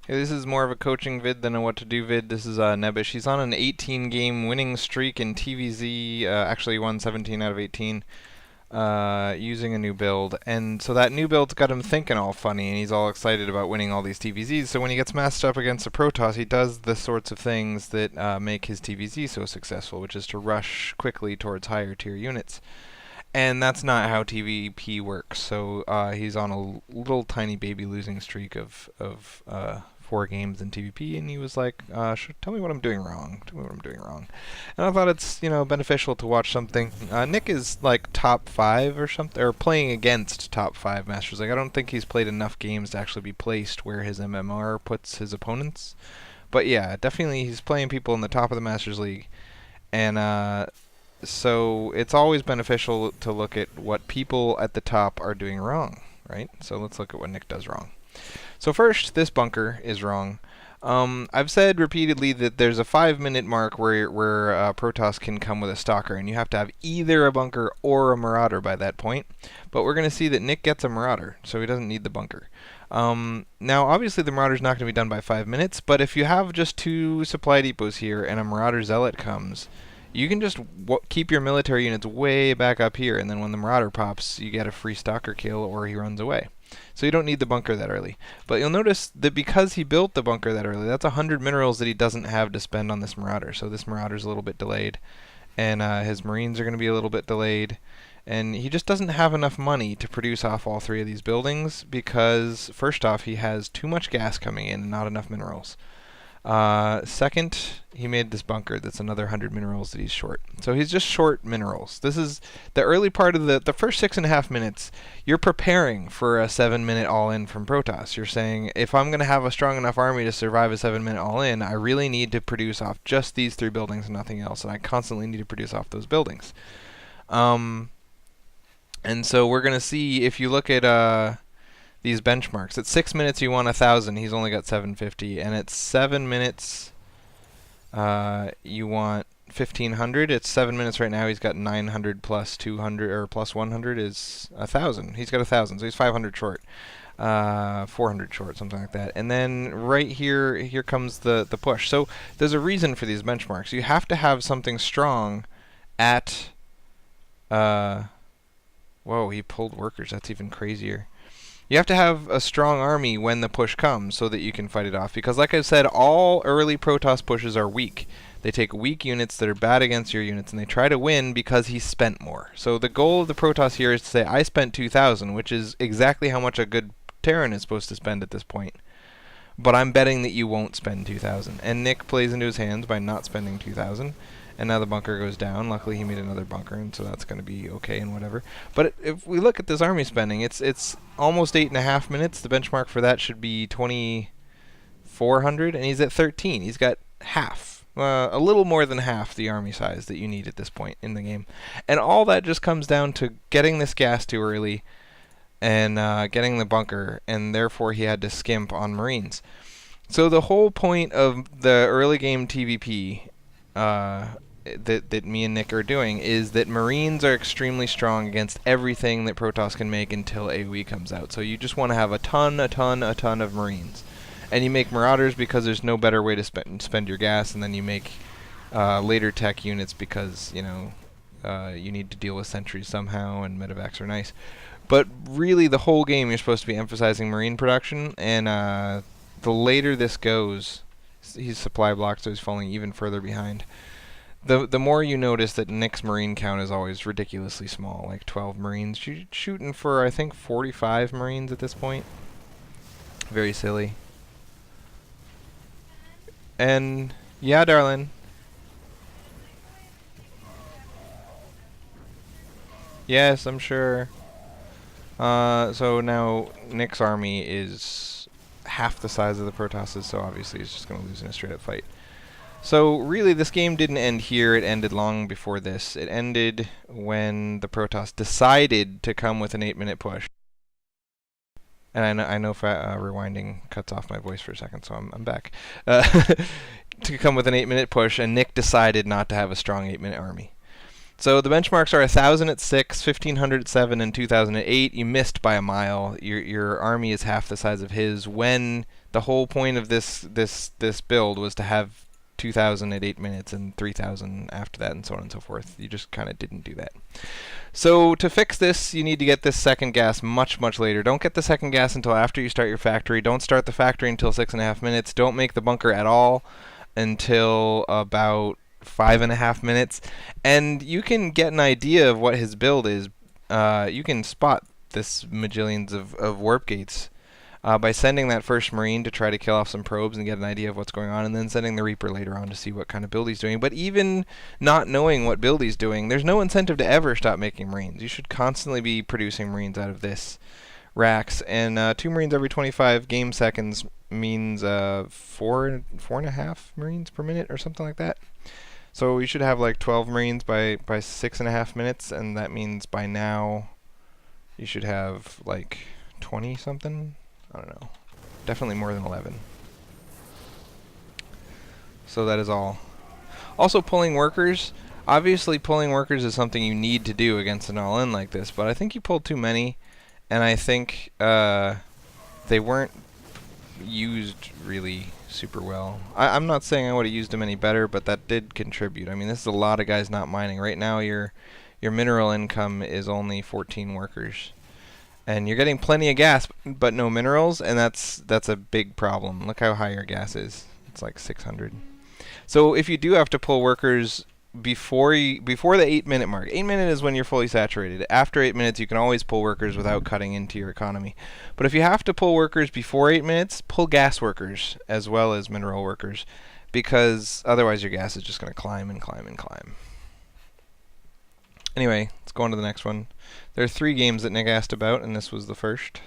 Hey, this is more of a coaching vid than a what to do vid. This is nebbish. He's on an 18-game winning streak in TVZ. Actually, won 17 out of 18 using a new build. And so that new build's got him thinking all funny, and he's all excited about winning all these TVZs. So when he gets matched up against a Protoss, he does the sorts of things that make his TVZ so successful, which is to rush quickly towards higher tier units. And that's not how TvP works. So he's on a little tiny baby losing streak of 4 games in TvP, and he was like, "Tell me what I'm doing wrong. Tell me what I'm doing wrong." And I thought it's beneficial to watch something. Nick is like top 5 or something, or playing against top 5 Masters. Like I don't think he's played enough games to actually be placed where his MMR puts his opponents. But yeah, definitely he's playing people in the top of the Masters League, and so it's always beneficial to look at what people at the top are doing wrong, right? So let's look at what Nick does wrong. So first, this bunker is wrong. I've said repeatedly that there's a 5-minute mark where Protoss can come with a stalker, and you have to have either a bunker or a marauder by that point. But we're going to see that Nick gets a marauder, so he doesn't need the bunker. Now, obviously, the marauder's not going to be done by 5 minutes, but if you have just 2 supply depots here and a marauder zealot comes, you can just keep your military units way back up here, and then when the marauder pops, you get a free stalker kill or he runs away. So you don't need the bunker that early. But you'll notice that because he built the bunker that early, that's 100 minerals that he doesn't have to spend on this marauder. So this marauder's a little bit delayed, and his marines are going to be a little bit delayed. And he just doesn't have enough money to produce off all 3 of these buildings because, first off, he has too much gas coming in and not enough minerals. Second, he made this bunker that's another 100 minerals that he's short. So he's just short minerals. This is the early part of the first 6.5 minutes. You're preparing for a 7-minute all-in from Protoss. You're saying, if I'm going to have a strong enough army to survive a 7-minute all-in, I really need to produce off just these 3 buildings and nothing else. And I constantly need to produce off those buildings. And so we're going to see, if you look at these benchmarks. At 6 minutes you want 1,000. He's only got 750, and at 7 minutes you want 1,500. It's 7 minutes right now. He's got 900 plus 200 or plus 100 is 1,000. He's got 1,000, so he's 500 short, 400 short, something like that. And then right here comes the push. So there's a reason for these benchmarks. You have to have something strong at. Whoa, he pulled workers. That's even crazier. You have to have a strong army when the push comes so that you can fight it off. Because like I said, all early Protoss pushes are weak. They take weak units that are bad against your units, and they try to win because he spent more. So the goal of the Protoss here is to say, I spent 2,000, which is exactly how much a good Terran is supposed to spend at this point. But I'm betting that you won't spend 2,000. And Nick plays into his hands by not spending 2,000. And now the bunker goes down. Luckily, he made another bunker, and so that's going to be okay and whatever. But if we look at this army spending, it's almost 8.5 minutes. The benchmark for that should be 2,400, and he's at 13. He's got half, a little more than half the army size that you need at this point in the game. And all that just comes down to getting this gas too early and getting the bunker, and therefore he had to skimp on marines. So the whole point of the early game TvP that me and Nick are doing is that Marines are extremely strong against everything that Protoss can make until AoE comes out. So you just want to have a ton of Marines. And you make Marauders because there's no better way to spend your gas, and then you make later tech units because, you need to deal with sentries somehow, and medevacs are nice. But really, the whole game you're supposed to be emphasizing Marine production, and the later this goes, he's supply blocked, so he's falling even further behind. The more you notice that Nick's Marine count is always ridiculously small, like 12 Marines. Shooting for, I think, 45 Marines at this point. Very silly. And, yeah, darling. Yes, I'm sure. So now Nick's army is half the size of the Protoss's, so obviously he's just going to lose in a straight-up fight. So really, this game didn't end here. It ended long before this. It ended when the Protoss decided to come with an 8-minute push. And I know rewinding cuts off my voice for a second, so I'm back. To come with an 8-minute push, and Nick decided not to have a strong 8-minute army. So the benchmarks are 1,000 at 6, 1,500 at 7, and 2,000 at 8. You missed by a mile. Your army is half the size of his. When the whole point of this build was to have 2,000 at 8 minutes and 3,000 after that, and so on and so forth. You just kind of didn't do that. So to fix this, you need to get this second gas much later. Don't get the second gas until after you start your factory. Don't start the factory until 6.5 minutes. Don't make the bunker at all until about 5.5 minutes, and you can get an idea of what his build is. You can spot this majillions of warp gates by sending that first Marine to try to kill off some probes and get an idea of what's going on, and then sending the Reaper later on to see what kind of build he's doing. But even not knowing what build he's doing, there's no incentive to ever stop making Marines. You should constantly be producing Marines out of this racks, and 2 Marines every 25 game seconds means 4.5 Marines per minute or something like that. So we should have like 12 Marines by 6.5 minutes, and that means by now you should have like 20 something. I don't know. Definitely more than 11. So that is all. Also, pulling workers. Obviously, pulling workers is something you need to do against an all-in like this, but I think you pulled too many, and I think they weren't used really super well. I'm not saying I would have used them any better, but that did contribute. I mean, this is a lot of guys not mining. Right now, your mineral income is only 14 workers. And you're getting plenty of gas, but no minerals, and that's a big problem. Look how high your gas is. It's like 600. So if you do have to pull workers before the 8-minute mark, 8 minutes is when you're fully saturated. After 8 minutes, you can always pull workers without cutting into your economy. But if you have to pull workers before 8 minutes, pull gas workers as well as mineral workers, because otherwise your gas is just going to climb and climb and climb. Anyway, let's go on to the next one. There are 3 games that Nick asked about, and this was the first.